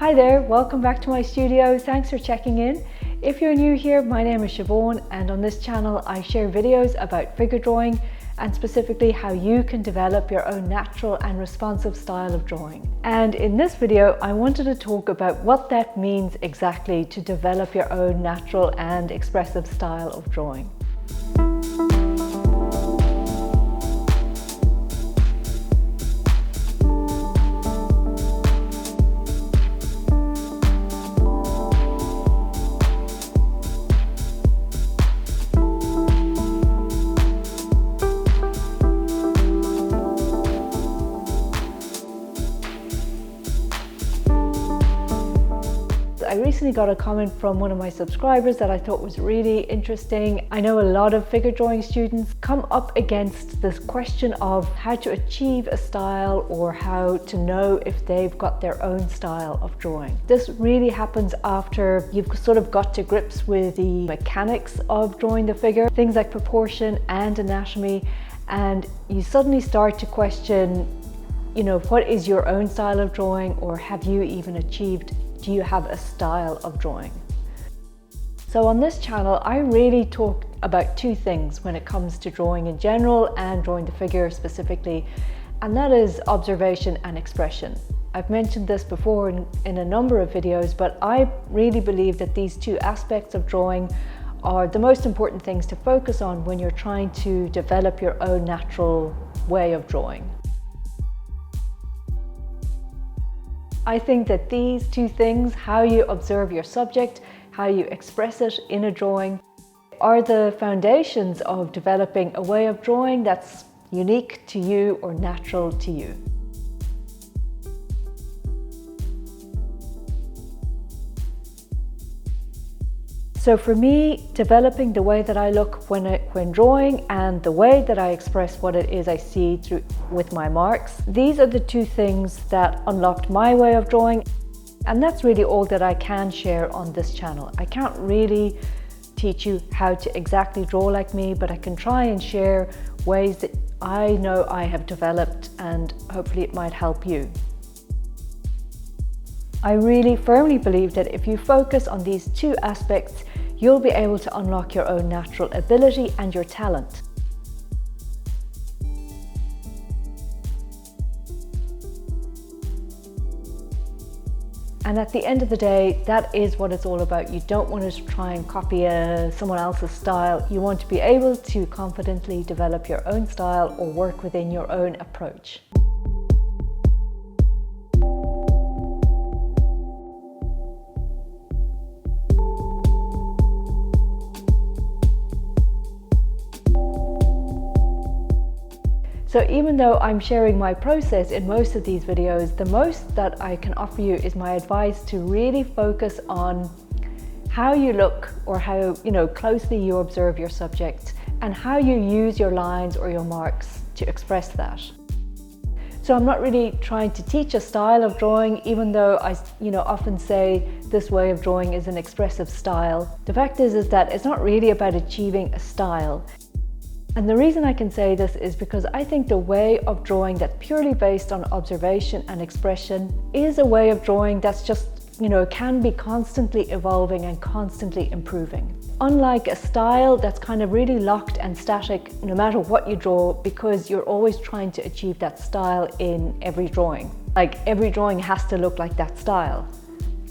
Hi there, welcome back to my studio. Thanks for checking in. If you're new here, my name is Siobhan, and on this channel I share videos about figure drawing and specifically how you can develop your own natural and responsive style of drawing. And in this video I wanted to talk about what that means exactly to develop your own natural and expressive style of drawing. I recently got a comment from one of my subscribers that I thought was really interesting. I know a lot of figure drawing students come up against this question of how to achieve a style or how to know if they've got their own style of drawing. This really happens after you've sort of got to grips with the mechanics of drawing the figure, things like proportion and anatomy, and you suddenly start to question, what is your own style of drawing, or have you even achieved? Do you have a style of drawing? So on this channel, I really talk about two things when it comes to drawing in general and drawing the figure specifically, and that is observation and expression. I've mentioned this before in a number of videos, but I really believe that these two aspects of drawing are the most important things to focus on when you're trying to develop your own natural way of drawing. I think that these two things, how you observe your subject, how you express it in a drawing, are the foundations of developing a way of drawing that's unique to you or natural to you. So for me, developing the way that I look when drawing and the way that I express what it is I see with my marks, these are the two things that unlocked my way of drawing, and that's really all that I can share on this channel. I can't really teach you how to exactly draw like me, but I can try and share ways that I know I have developed, and hopefully it might help you. I really firmly believe that if you focus on these two aspects, you'll be able to unlock your own natural ability and your talent. And at the end of the day, that is what it's all about. You don't want to try and copy someone else's style. You want to be able to confidently develop your own style or work within your own approach. So even though I'm sharing my process in most of these videos, the most that I can offer you is my advice to really focus on how you look, or how closely you observe your subject, and how you use your lines or your marks to express that. So I'm not really trying to teach a style of drawing, even though I often say this way of drawing is an expressive style. The fact is that it's not really about achieving a style. And the reason I can say this is because I think the way of drawing that's purely based on observation and expression is a way of drawing that's just, can be constantly evolving and constantly improving. Unlike a style that's kind of really locked and static no matter what you draw, because you're always trying to achieve that style in every drawing. Like every drawing has to look like that style.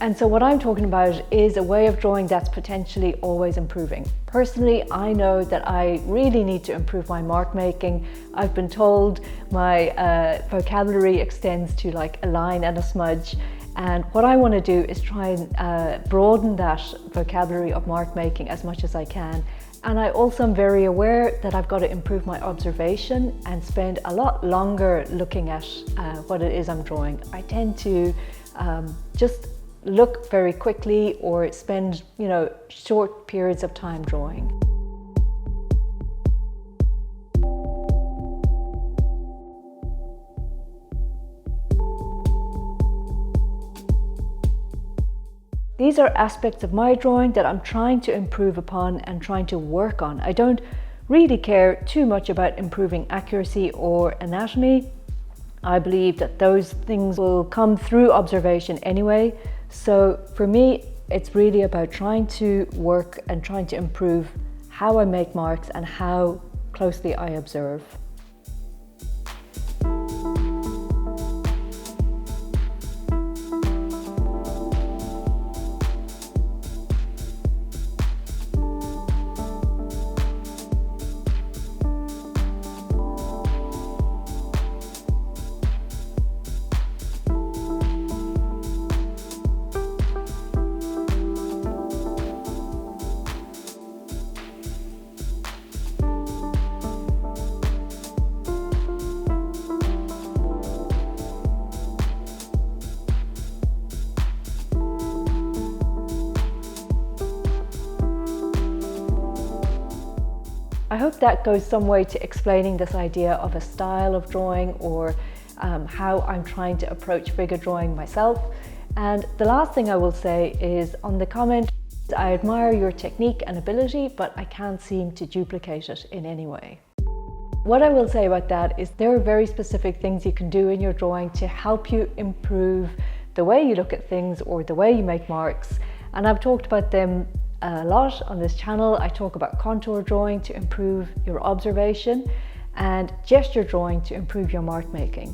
And so what I'm talking about is a way of drawing that's potentially always improving. Personally, I know that I really need to improve my mark making. I've been told my vocabulary extends to like a line and a smudge. And what I want to do is try and broaden that vocabulary of mark making as much as I can. And I also am very aware that I've got to improve my observation and spend a lot longer looking at what it is I'm drawing. I tend to just look very quickly or spend, short periods of time drawing. These are aspects of my drawing that I'm trying to improve upon and trying to work on. I don't really care too much about improving accuracy or anatomy. I believe that those things will come through observation anyway. So for me, it's really about trying to work and trying to improve how I make marks and how closely I observe. I hope that goes some way to explaining this idea of a style of drawing, or how I'm trying to approach figure drawing myself. And the last thing I will say is, on the comment, I admire your technique and ability, but I can't seem to duplicate it in any way. What I will say about that is there are very specific things you can do in your drawing to help you improve the way you look at things or the way you make marks. And I've talked about them a lot on this channel. I talk about contour drawing to improve your observation and gesture drawing to improve your mark making.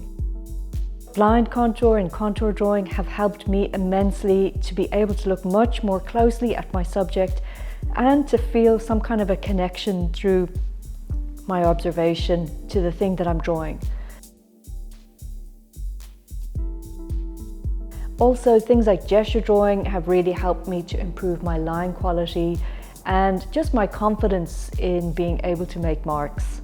Blind contour and contour drawing have helped me immensely to be able to look much more closely at my subject and to feel some kind of a connection through my observation to the thing that I'm drawing. Also, things like gesture drawing have really helped me to improve my line quality and just my confidence in being able to make marks.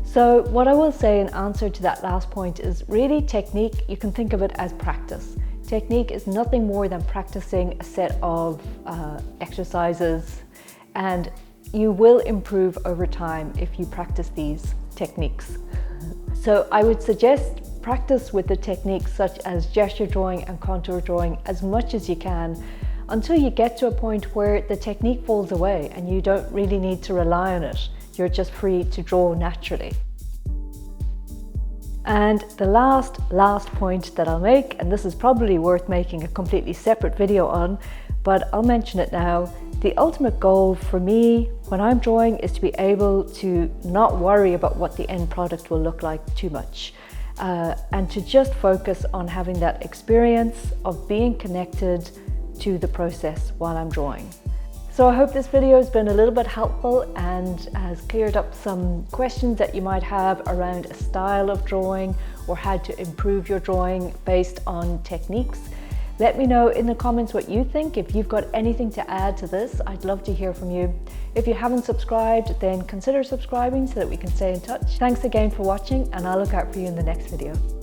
So what I will say in answer to that last point is, really, technique, you can think of it as practice. Technique is nothing more than practicing a set of exercises, and you will improve over time if you practice these techniques. So I would suggest practice with the techniques such as gesture drawing and contour drawing as much as you can, until you get to a point where the technique falls away and you don't really need to rely on it. You're just free to draw naturally. And the last point that I'll make, and this is probably worth making a completely separate video on, but I'll mention it now. The ultimate goal for me when I'm drawing is to be able to not worry about what the end product will look like too much. And to just focus on having that experience of being connected to the process while I'm drawing. So I hope this video has been a little bit helpful and has cleared up some questions that you might have around a style of drawing or how to improve your drawing based on techniques. Let me know in the comments what you think. If you've got anything to add to this, I'd love to hear from you. If you haven't subscribed, then consider subscribing so that we can stay in touch. Thanks again for watching, and I'll look out for you in the next video.